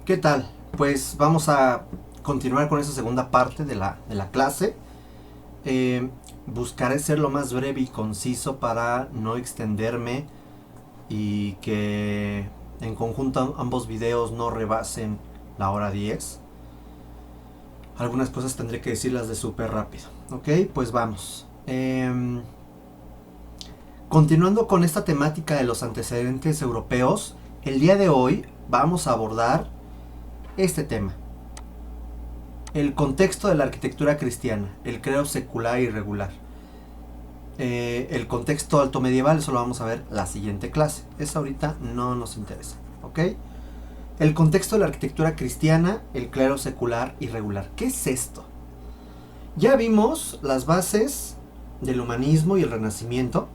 ¿Qué tal? Pues vamos a continuar con esa segunda parte de la clase. Buscaré ser lo más breve y conciso para no extenderme y que en conjunto ambos videos no rebasen la hora 10. Algunas cosas tendré que decirlas de súper rápido. Ok, pues vamos. Continuando con esta temática de los antecedentes europeos, el día de hoy vamos a abordar este tema. El contexto de la arquitectura cristiana, el credo secular y regular. El contexto alto medieval, eso lo vamos a ver la siguiente clase. Eso ahorita no nos interesa, ¿ok? El contexto de la arquitectura cristiana, el clero secular y regular. ¿Qué es esto? Ya vimos las bases del humanismo y el renacimiento,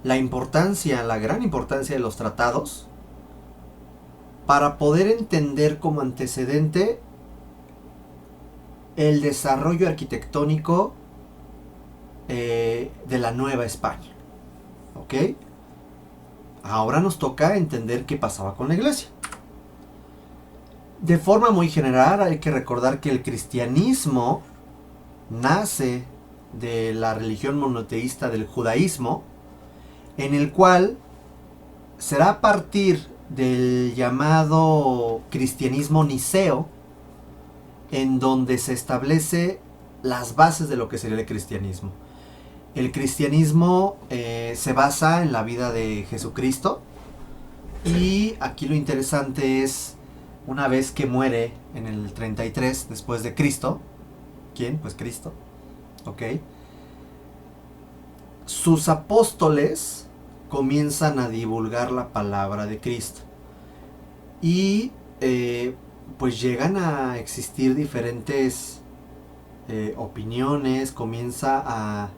la gran importancia de los tratados, para poder entender como antecedente el desarrollo arquitectónico de la Nueva España. ¿Ok? Ahora nos toca entender qué pasaba con la iglesia. De forma muy general hay que recordar que el cristianismo nace de la religión monoteísta del judaísmo, en el cual será a partir del llamado cristianismo niceo en donde se establece las bases de lo que sería el cristianismo. El cristianismo se basa en la vida de Jesucristo, y aquí lo interesante es, una vez que muere en el 33 después de Cristo, ¿quién? Pues Cristo, ¿ok? Sus apóstoles comienzan a divulgar la palabra de Cristo y pues llegan a existir diferentes opiniones, comienza a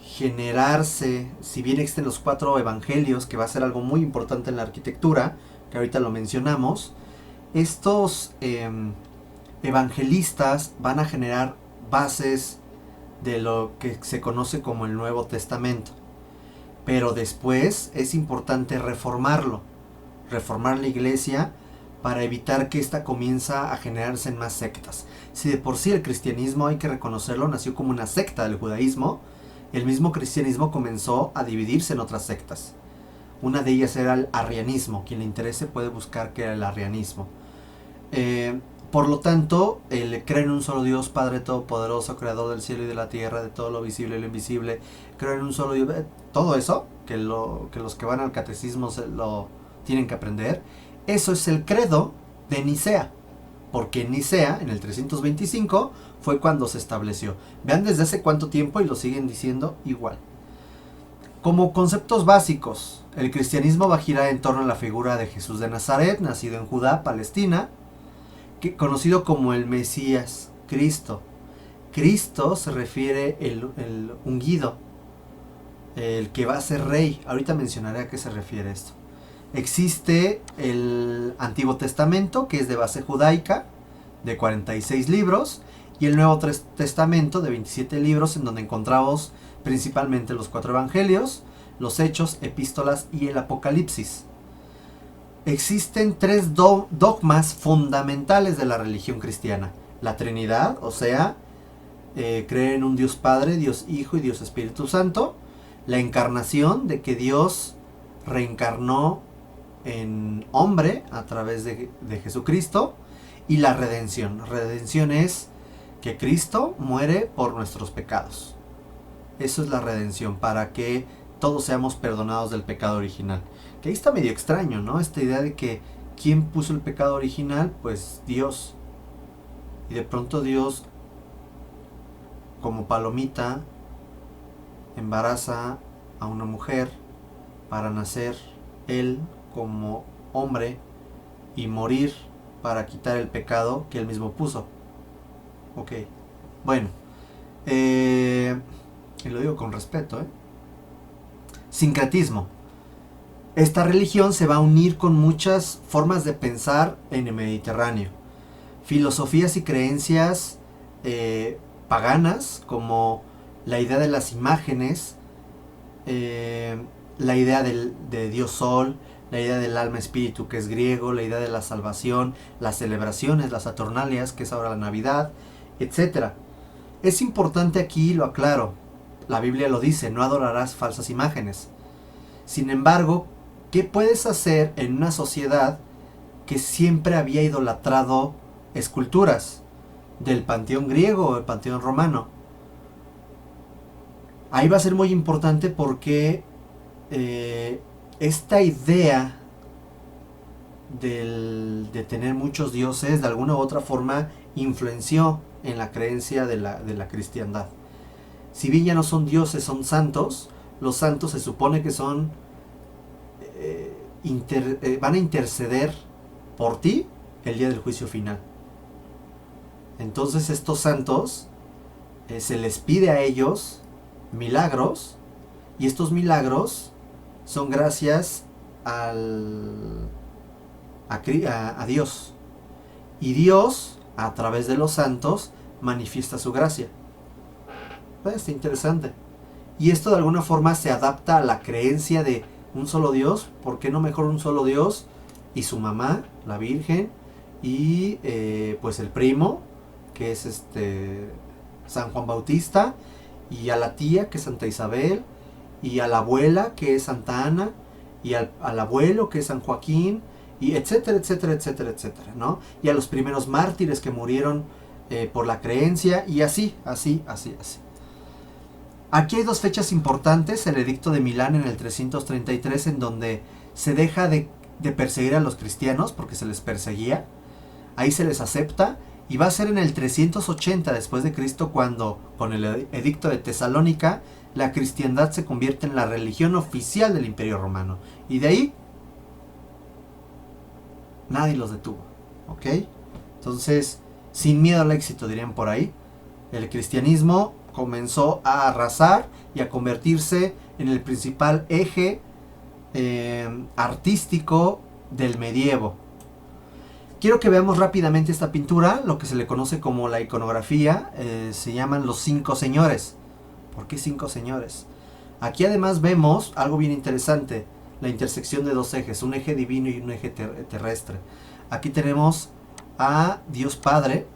generarse, si bien existen los 4 evangelios, que va a ser algo muy importante en la arquitectura, que ahorita lo mencionamos, estos evangelistas van a generar bases de lo que se conoce como el Nuevo Testamento. Pero después es importante reformar la iglesia para evitar que ésta comienza a generarse en más sectas. Si de por sí el cristianismo, hay que reconocerlo, nació como una secta del judaísmo, el mismo cristianismo comenzó a dividirse en otras sectas. Una de ellas era el arrianismo. Quien le interese puede buscar qué era el arrianismo. Por lo tanto, el creer en un solo Dios, Padre Todopoderoso, Creador del cielo y de la tierra, de todo lo visible y lo invisible, creer en un solo Dios, todo eso, que los que van al catecismo lo tienen que aprender, eso es el credo de Nicea, porque en Nicea, en el 325, fue cuando se estableció. Vean desde hace cuánto tiempo y lo siguen diciendo igual. Como conceptos básicos, el cristianismo va a girar en torno a la figura de Jesús de Nazaret, nacido en Judá, Palestina, conocido como el Mesías, Cristo. Cristo se refiere el ungido, el que va a ser rey. Ahorita mencionaré a qué se refiere esto. Existe el Antiguo Testamento, que es de base judaica, de 46 libros, y el Nuevo Testamento, de 27 libros, en donde encontramos principalmente los 4 evangelios, los Hechos, Epístolas y el Apocalipsis. Existen 3 dogmas fundamentales de la religión cristiana. La Trinidad, o sea, creer en un Dios Padre, Dios Hijo y Dios Espíritu Santo. La encarnación, de que Dios reencarnó en hombre a través de Jesucristo. Y la redención. Redención es que Cristo muere por nuestros pecados. Eso es la redención, para que todos seamos perdonados del pecado original. Que ahí está medio extraño, ¿no? Esta idea de que ¿quién puso el pecado original? Pues Dios. Y de pronto Dios, como palomita, embaraza a una mujer para nacer él como hombre y morir para quitar el pecado que él mismo puso. Ok. Bueno. Y lo digo con respeto, Sincretismo. Esta religión se va a unir con muchas formas de pensar en el Mediterráneo. Filosofías y creencias paganas, como la idea de las imágenes, la idea de Dios Sol, la idea del alma espíritu, que es griego, la idea de la salvación, las celebraciones, las Saturnalias, que es ahora la Navidad, etcétera. Es importante aquí, lo aclaro, la Biblia lo dice, no adorarás falsas imágenes. Sin embargo, ¿qué puedes hacer en una sociedad que siempre había idolatrado esculturas del panteón griego o del panteón romano? Ahí va a ser muy importante porque esta idea de tener muchos dioses de alguna u otra forma influenció en la creencia de la cristiandad. Si bien ya no son dioses, son santos, los santos se supone que son van a interceder por ti el día del juicio final. Entonces estos santos se les pide a ellos milagros, y estos milagros son gracias a Dios, y Dios a través de los santos manifiesta su gracia. Está interesante. Y esto de alguna forma se adapta a la creencia de un solo Dios. ¿Por qué no mejor un solo Dios y su mamá, la Virgen, y pues el primo, que es San Juan Bautista, y a la tía, que es Santa Isabel, y a la abuela, que es Santa Ana, y al abuelo, que es San Joaquín, y etcétera, etcétera, etcétera, etcétera, ¿no? Y a los primeros mártires que murieron por la creencia, y así. Aquí hay dos fechas importantes: el Edicto de Milán en el 333, en donde se deja de perseguir a los cristianos porque se les perseguía. Ahí se les acepta, y va a ser en el 380 después de Cristo cuando, con el Edicto de Tesalónica, la cristiandad se convierte en la religión oficial del Imperio Romano. Y de ahí nadie los detuvo, ¿ok? Entonces, sin miedo al éxito, dirían por ahí, el cristianismo comenzó a arrasar y a convertirse en el principal eje artístico del medievo. Quiero que veamos rápidamente esta pintura, lo que se le conoce como la iconografía. Se llaman los 5 señores. ¿Por qué 5 señores? Aquí además vemos algo bien interesante: la intersección de dos ejes, un eje divino y un eje terrestre. Aquí tenemos a Dios Padre,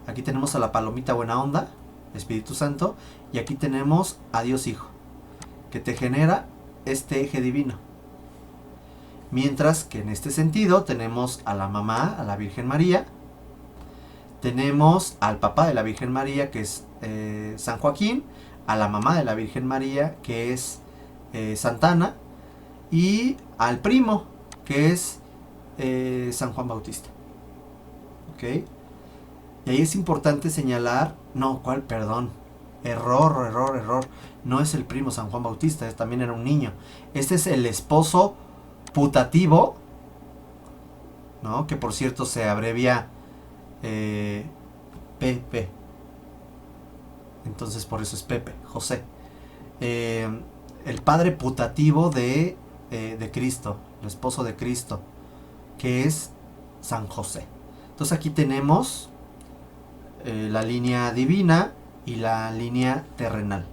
aquí tenemos a la palomita buena onda, Espíritu Santo, y aquí tenemos a Dios Hijo, que te genera este eje divino. Mientras que en este sentido tenemos a la mamá, a la Virgen María, tenemos al papá de la Virgen María, que es San Joaquín, a la mamá de la Virgen María, que es Santa Ana, y al primo, que es San Juan Bautista. ¿Ok? Y ahí es importante señalar, error, no es el primo San Juan Bautista, también era un niño. Este es el esposo putativo, ¿no? Que por cierto se abrevia PP, entonces por eso es Pepe, José. El padre putativo de Cristo, el esposo de Cristo, que es San José. Entonces aquí tenemos la línea divina y la línea terrenal.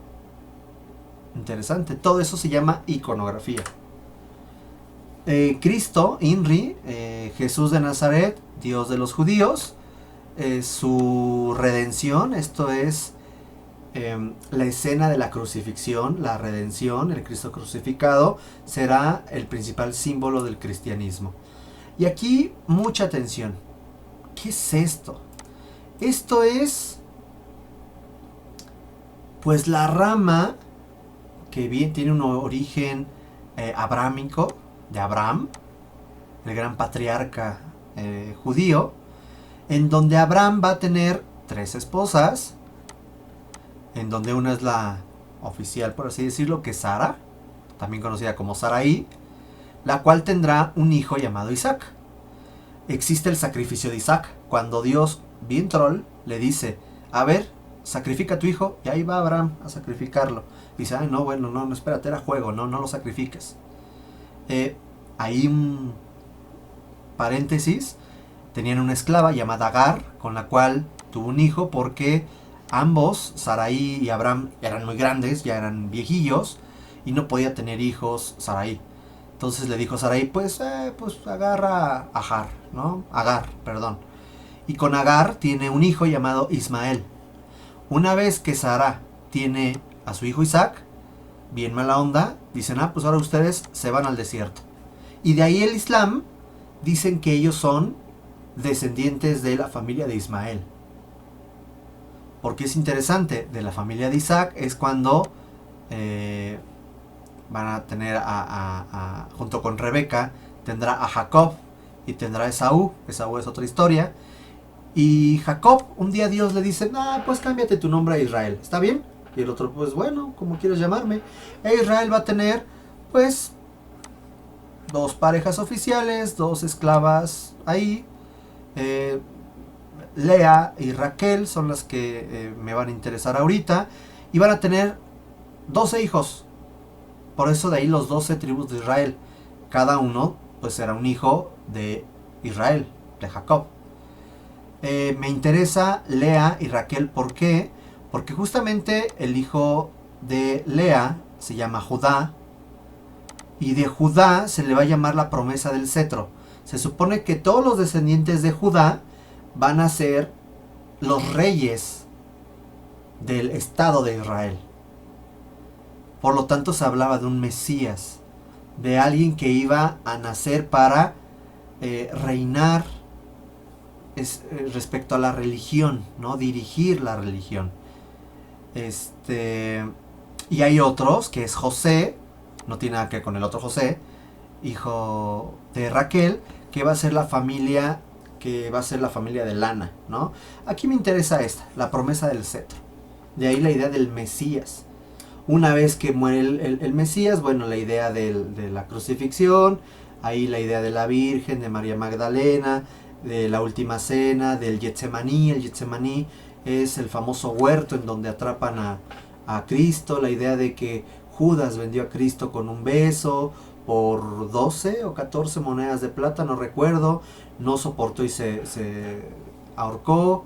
Interesante. Todo eso se llama iconografía. Cristo, Inri, Jesús de Nazaret, Dios de los judíos, su redención, esto es la escena de la crucifixión, la redención, el Cristo crucificado, será el principal símbolo del cristianismo. Y aquí mucha atención. ¿Qué es esto? Esto es pues la rama que bien tiene un origen abrámico, de Abraham, el gran patriarca judío, en donde Abraham va a tener 3 esposas, en donde una es la oficial, por así decirlo, que es Sara, también conocida como Sarai, la cual tendrá un hijo llamado Isaac. Existe el sacrificio de Isaac, cuando Dios, bien troll, le dice: a ver, sacrifica a tu hijo, y ahí va Abraham a sacrificarlo. Dice: ay, no, bueno, no, espérate, era juego, no lo sacrifiques. Ahí un paréntesis: tenían una esclava llamada Agar, con la cual tuvo un hijo, porque ambos, Sarai y Abraham, eran muy grandes, ya eran viejillos, y no podía tener hijos Sarai. Entonces le dijo Sarai, pues agarra a Agar, ¿no? Agar, perdón. Y con Agar tiene un hijo llamado Ismael. Una vez que Sara tiene a su hijo Isaac, bien mala onda, dicen, pues ahora ustedes se van al desierto. Y de ahí el Islam, dicen que ellos son descendientes de la familia de Ismael. Porque es interesante, de la familia de Isaac es cuando van a tener junto con Rebeca, tendrá a Jacob y tendrá a Esaú. Esaú es otra historia. Y Jacob, un día Dios le dice, pues cámbiate tu nombre a Israel, ¿está bien? Y el otro, pues bueno, como quieres llamarme. E Israel va a tener, pues, 2 parejas oficiales, 2 esclavas ahí. Lea y Raquel son las que me van a interesar ahorita. Y van a tener 12 hijos. Por eso de ahí los 12 tribus de Israel. Cada uno, pues, será un hijo de Israel, de Jacob. Me interesa Lea y Raquel, ¿por qué? Porque justamente el hijo de Lea se llama Judá, y de Judá se le va a llamar la promesa del cetro. Se supone que todos los descendientes de Judá van a ser los reyes del Estado de Israel. Por lo tanto se hablaba de un Mesías, de alguien que iba a nacer para reinar respecto a la religión, ¿no? Dirigir la religión. Y hay otros, que es José, no tiene nada que ver con el otro José, hijo de Raquel, que va a ser la familia de Lana, ¿no? Aquí me interesa esta, la promesa del cetro. De ahí la idea del Mesías. Una vez que muere el Mesías, bueno, la idea de la crucifixión, ahí la idea de la Virgen, de María Magdalena, de la última cena, del Getsemaní. El Getsemaní es el famoso huerto en donde atrapan a Cristo, la idea de que Judas vendió a Cristo con un beso por 12 o 14 monedas de plata, no recuerdo, no soportó y se ahorcó.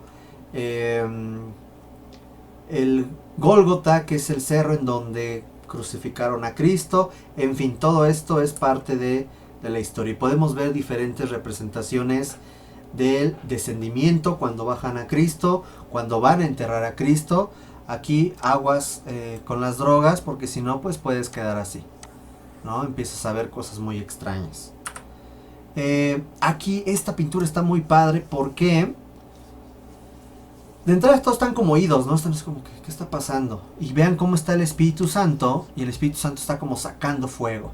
El Gólgota, que es el cerro en donde crucificaron a Cristo. En fin, todo esto es parte de la historia y podemos ver diferentes representaciones del descendimiento cuando bajan a Cristo, cuando van a enterrar a Cristo. Aquí aguas con las drogas, porque si no, pues puedes quedar así, ¿no? Empiezas a ver cosas muy extrañas. Aquí esta pintura está muy padre porque de entrada todos están como idos, ¿no? Están como, ¿qué está pasando? Y vean cómo está el Espíritu Santo, y el Espíritu Santo está como sacando fuego.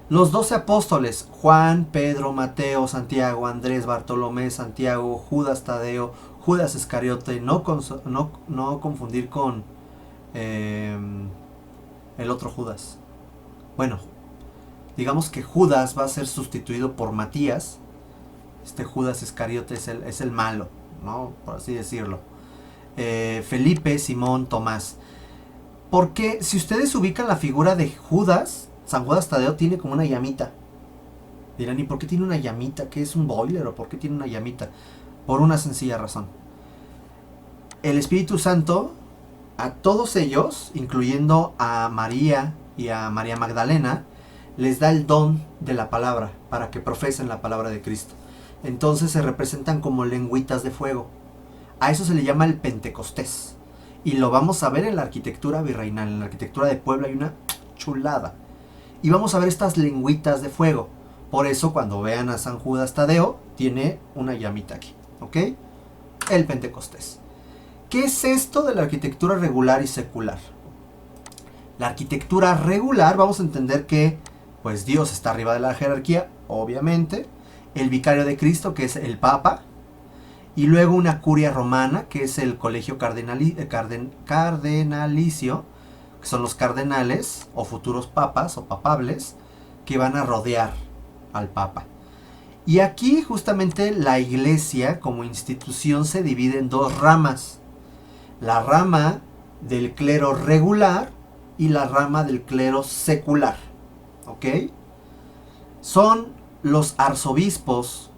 Los 12 apóstoles, Juan, Pedro, Mateo, Santiago, Andrés, Bartolomé, Santiago, Judas Tadeo, Judas Iscariote, no confundir con el otro Judas. Bueno, digamos que Judas va a ser sustituido por Matías. Este Judas Iscariote es el malo, ¿no? Por así decirlo. Felipe, Simón, Tomás. Porque si ustedes ubican la figura de Judas, San Judas Tadeo tiene como una llamita. Dirán, ¿y por qué tiene una llamita? ¿Qué es un boiler o por qué tiene una llamita? Por una sencilla razón. El Espíritu Santo, a todos ellos, incluyendo a María y a María Magdalena, les da el don de la palabra para que profesen la palabra de Cristo. Entonces se representan como lengüitas de fuego. A eso se le llama el Pentecostés. Y lo vamos a ver en la arquitectura virreinal. En la arquitectura de Puebla hay una chulada. Y vamos a ver estas lengüitas de fuego. Por eso cuando vean a San Judas Tadeo, tiene una llamita aquí. ¿Ok? El Pentecostés. ¿Qué es esto de la arquitectura regular y secular? La arquitectura regular, vamos a entender que pues Dios está arriba de la jerarquía, obviamente. El vicario de Cristo, que es el Papa. Y luego una curia romana, que es el colegio cardenalicio, que son los cardenales o futuros papas o papables que van a rodear al papa. Y aquí justamente la iglesia como institución se divide en 2 ramas. La rama del clero regular y la rama del clero secular. ¿Ok? Son los arzobispos,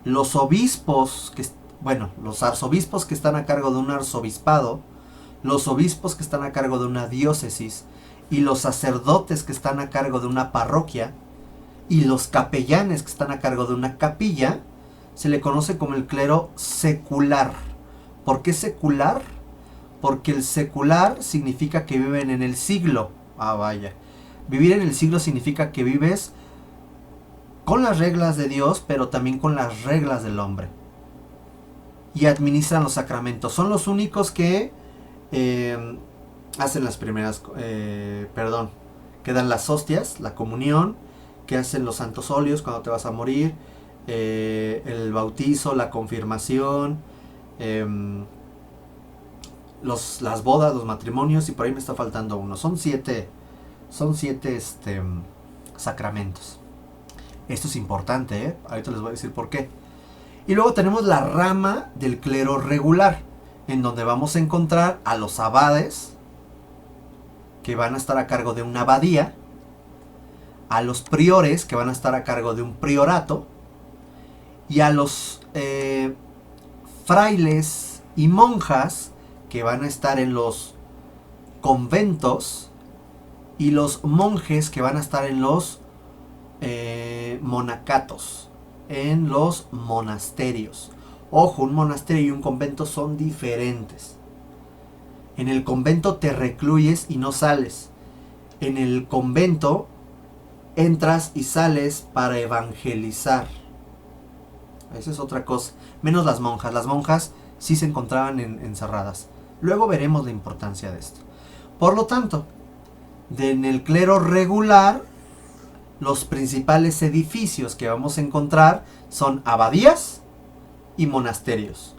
los obispos los arzobispos que están a cargo de un arzobispado, los obispos que están a cargo de una diócesis y los sacerdotes que están a cargo de una parroquia, y los capellanes que están a cargo de una capilla se le conoce como el clero secular. ¿Por qué secular? Porque el secular significa que viven en el siglo. Ah, vaya. Vivir en el siglo significa que vives con las reglas de Dios, pero también con las reglas del hombre. Y administran los sacramentos. Son los únicos que hacen las primeras, que dan las hostias, la comunión, que hacen los santos óleos cuando te vas a morir, el bautizo, la confirmación, las bodas, los matrimonios, y por ahí me está faltando uno. Son siete sacramentos. Esto es importante, ahorita les voy a decir por qué. Y luego tenemos la rama del clero regular, en donde vamos a encontrar a los abades, que van a estar a cargo de una abadía, a los priores, que van a estar a cargo de un priorato, y a los frailes y monjas, que van a estar en los conventos, y los monjes, que van a estar en los monacatos, en los monasterios. Ojo, un monasterio y un convento son diferentes. En el convento te recluyes y no sales. En el convento entras y sales para evangelizar. Esa es otra cosa. Menos las monjas. Las monjas sí se encontraban encerradas. Luego veremos la importancia de esto. Por lo tanto, en el clero regular, los principales edificios que vamos a encontrar son abadías y monasterios.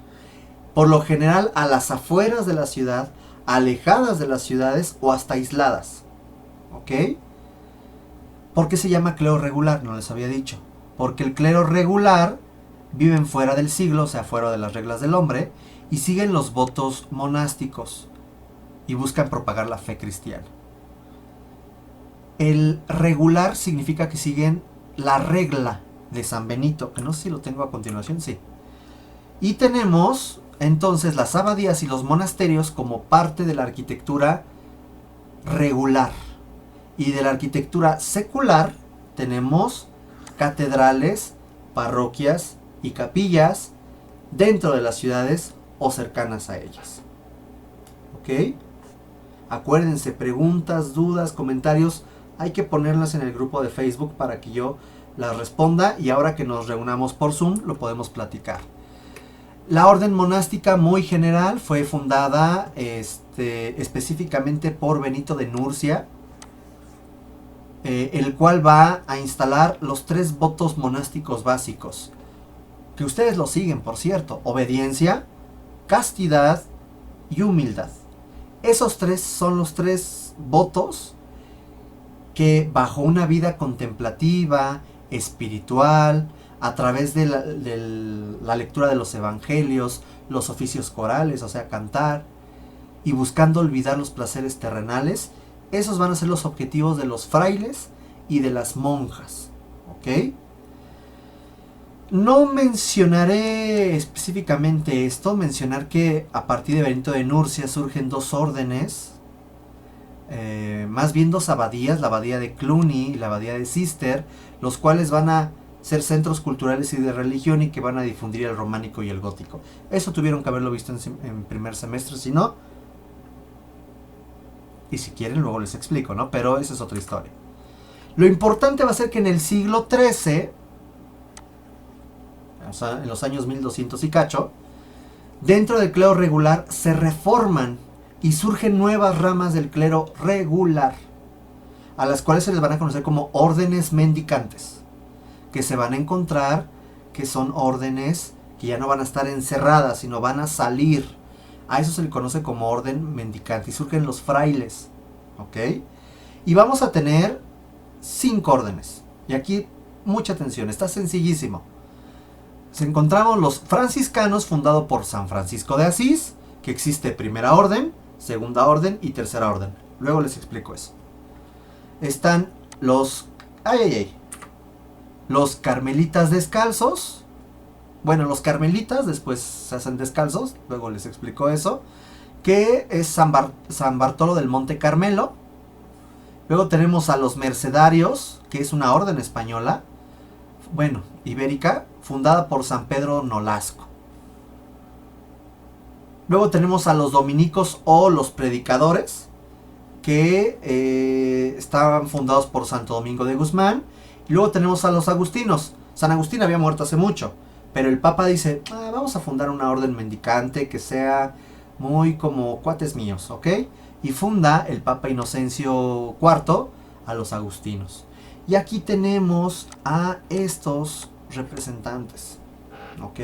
Por lo general a las afueras de la ciudad, alejadas de las ciudades o hasta aisladas. ¿Ok? ¿Por qué se llama clero regular? No les había dicho. Porque el clero regular viven fuera del siglo, o sea, fuera de las reglas del hombre, y siguen los votos monásticos y buscan propagar la fe cristiana. El regular significa que siguen la regla de San Benito, que no sé si lo tengo a continuación, sí. Y tenemos entonces las abadías y los monasterios como parte de la arquitectura regular. Y de la arquitectura secular tenemos catedrales, parroquias y capillas dentro de las ciudades o cercanas a ellas. ¿Ok? Acuérdense, preguntas, dudas, comentarios, hay que ponerlas en el grupo de Facebook para que yo las responda, y ahora que nos reunamos por Zoom lo podemos platicar. La orden monástica, muy general, fue fundada específicamente por Benito de Nurcia, el cual va a instalar los 3 votos monásticos básicos, que ustedes lo siguen, por cierto: obediencia, castidad y humildad. Esos 3 son los 3 votos que, bajo una vida contemplativa, espiritual, a través de la lectura de los evangelios, los oficios corales, o sea, cantar, y buscando olvidar los placeres terrenales, esos van a ser los objetivos de los frailes y de las monjas. ¿Ok? No mencionaré específicamente esto, mencionar que a partir de Benito de Nurcia surgen 2 órdenes, más bien 2 abadías, la abadía de Cluny y la abadía de Cister, los cuales van a ser centros culturales y de religión y que van a difundir el románico y el gótico. Eso tuvieron que haberlo visto en primer semestre, si no, y si quieren luego les explico, ¿no? Pero esa es otra historia. Lo importante va a ser que en el siglo XIII, o sea, en los años 1200 y cacho, dentro del clero regular se reforman y surgen nuevas ramas del clero regular, a las cuales se les van a conocer como órdenes mendicantes, que se van a encontrar que son órdenes que ya no van a estar encerradas, sino van a salir. A eso se le conoce como orden mendicante, y surgen los frailes. ¿Ok? Y vamos a tener 5 órdenes. Y aquí mucha atención, está sencillísimo. Encontramos los franciscanos, fundado por San Francisco de Asís, que existe primera orden, segunda orden y tercera orden. Luego les explico eso. Están los los carmelitas descalzos. Bueno, los carmelitas después se hacen descalzos, luego les explico eso, que es San Bartolo del Monte Carmelo. Luego tenemos a los mercedarios, que es una orden española, ibérica, fundada por San Pedro Nolasco. Luego tenemos a los dominicos o los predicadores, que estaban fundados por Santo Domingo de Guzmán. Y luego tenemos a los agustinos. San Agustín había muerto hace mucho, pero el Papa dice, vamos a fundar una orden mendicante que sea muy como cuates míos, ¿ok? Y funda el Papa Inocencio IV a los agustinos. Y aquí tenemos a estos representantes, ¿ok?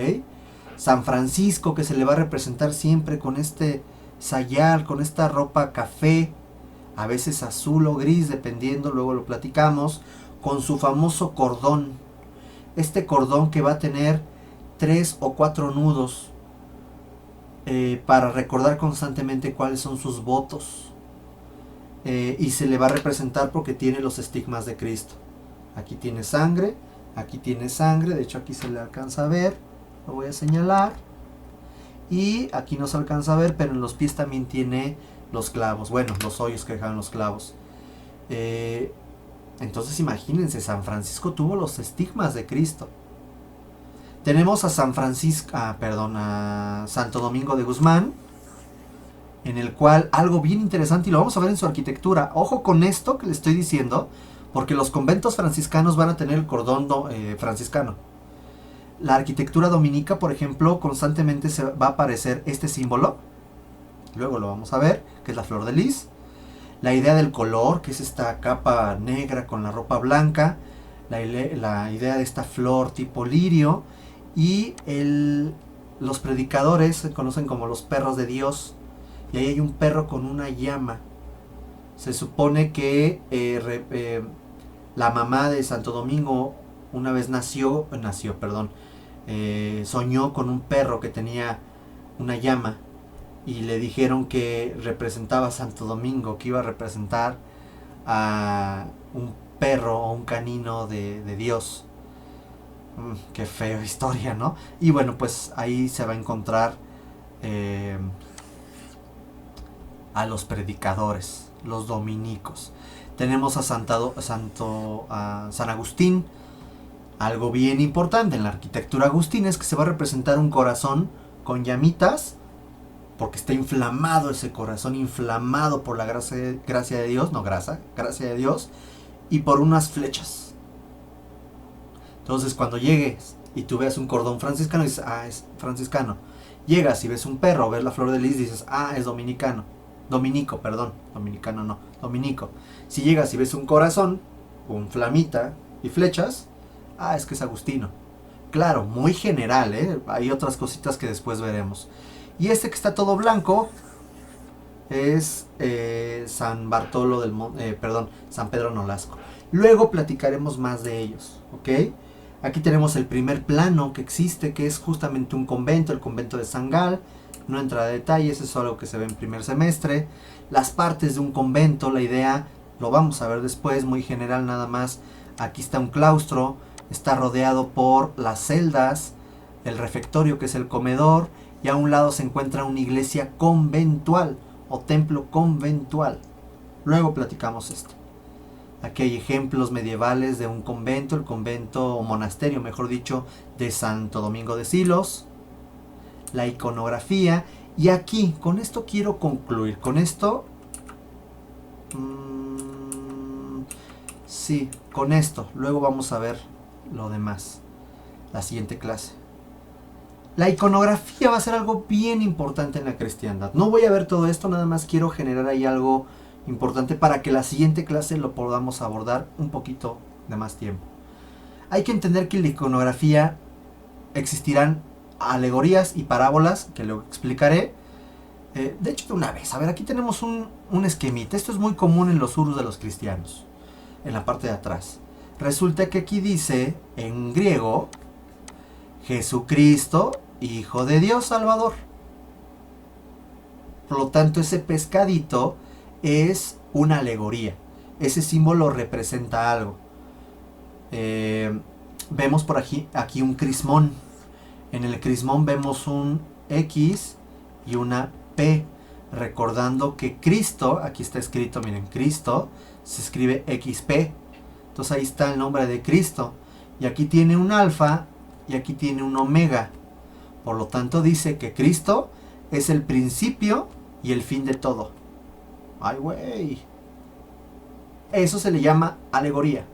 San Francisco, que se le va a representar siempre con este sayal, con esta ropa café, a veces azul o gris, dependiendo, luego lo platicamos, con su famoso cordón. Este cordón que va a tener 3 o 4 nudos para recordar constantemente cuáles son sus votos. Y se le va a representar porque tiene los estigmas de Cristo. Aquí tiene sangre, de hecho aquí se le alcanza a ver, lo voy a señalar. Y aquí no se alcanza a ver, pero en los pies también tiene los clavos, bueno, los hoyos que dejaron los clavos. Entonces imagínense, San Francisco tuvo los estigmas de Cristo. Tenemos a a Santo Domingo de Guzmán, en el cual algo bien interesante, y lo vamos a ver en su arquitectura. Ojo con esto que le estoy diciendo, porque los conventos franciscanos van a tener el cordón franciscano. La arquitectura dominica, por ejemplo, constantemente se va a aparecer este símbolo. Luego lo vamos a ver, que es la flor de lis. La idea del color, que es esta capa negra con la ropa blanca. La idea de esta flor tipo lirio. Y los predicadores se conocen como los perros de Dios. Y ahí hay un perro con una llama. Se supone que la mamá de Santo Domingo una vez soñó con un perro que tenía una llama. Y le dijeron que representaba a Santo Domingo, que iba a representar a un perro o un canino de Dios. Qué fea historia, ¿no? Y bueno, pues ahí se va a encontrar a los predicadores, los dominicos. Tenemos a San Agustín. Algo bien importante en la arquitectura agustina es que se va a representar un corazón con llamitas, porque está inflamado ese corazón, inflamado por la gracia de Dios, gracia de Dios, y por unas flechas. Entonces cuando llegues y tú veas un cordón franciscano, dices, es franciscano. Llegas y ves un perro o ves la flor de lis, dices, es dominico. Si llegas y ves un corazón con flamita y flechas, es que es Agustino. Claro, muy general, hay otras cositas que después veremos. Y este que está todo blanco es San Pedro Nolasco. Luego platicaremos más de ellos, ¿ok? Aquí tenemos el primer plano que existe, que es justamente un convento, el convento de San Gal. No entra a detalles, es algo que se ve en primer semestre. Las partes de un convento, la idea, lo vamos a ver después, muy general nada más. Aquí está un claustro, está rodeado por las celdas, el refectorio que es el comedor, y a un lado se encuentra una iglesia conventual o templo conventual. Luego platicamos esto. Aquí hay ejemplos medievales de un convento, el convento o monasterio, mejor dicho, de Santo Domingo de Silos. La iconografía. Y aquí, con esto quiero concluir. Con esto... sí, con esto. Luego vamos a ver lo demás. La siguiente clase. La iconografía va a ser algo bien importante en la cristiandad. No voy a ver todo esto, nada más quiero generar ahí algo importante para que la siguiente clase lo podamos abordar un poquito de más tiempo. Hay que entender que en la iconografía existirán alegorías y parábolas, que lo explicaré. De hecho, de una vez, a ver, aquí tenemos un esquemita. Esto es muy común en los urus de los cristianos, en la parte de atrás. Resulta que aquí dice, en griego, Jesucristo, Hijo de Dios Salvador. Por lo tanto, ese pescadito es una alegoría. Ese símbolo representa algo. Vemos por aquí un crismón. En el crismón vemos un X y una P, recordando que Cristo, aquí está escrito, miren, Cristo se escribe XP. Entonces ahí está el nombre de Cristo. Y aquí tiene un alfa y aquí tiene un omega. Por lo tanto dice que Cristo es el principio y el fin de todo. ¡Ay, güey! Eso se le llama alegoría.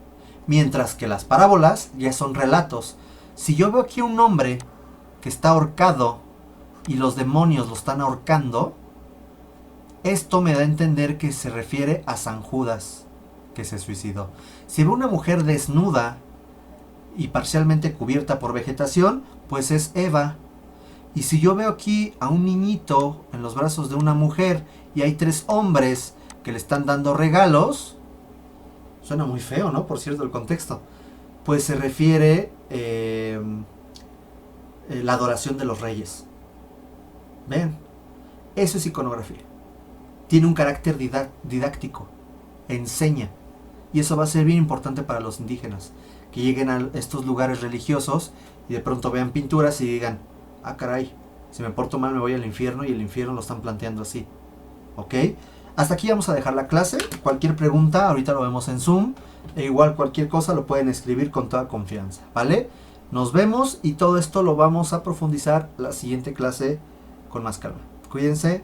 Mientras que las parábolas ya son relatos. Si yo veo aquí un hombre que está ahorcado y los demonios lo están ahorcando, esto me da a entender que se refiere a San Judas, que se suicidó. Si veo una mujer desnuda y parcialmente cubierta por vegetación, pues es Eva. Y si yo veo aquí a un niñito en los brazos de una mujer y hay 3 hombres que le están dando regalos, suena muy feo, ¿no? Por cierto, el contexto. Pues se refiere la adoración de los reyes. ¿Ven? Eso es iconografía. Tiene un carácter didáctico. Enseña. Y eso va a ser bien importante para los indígenas. Que lleguen a estos lugares religiosos y de pronto vean pinturas y digan, ah, caray, si me porto mal me voy al infierno, y el infierno lo están planteando así. ¿Ok? Hasta aquí vamos a dejar la clase. Cualquier pregunta, ahorita lo vemos en Zoom. E igual cualquier cosa lo pueden escribir con toda confianza. ¿Vale? Nos vemos y todo esto lo vamos a profundizar la siguiente clase con más calma. Cuídense.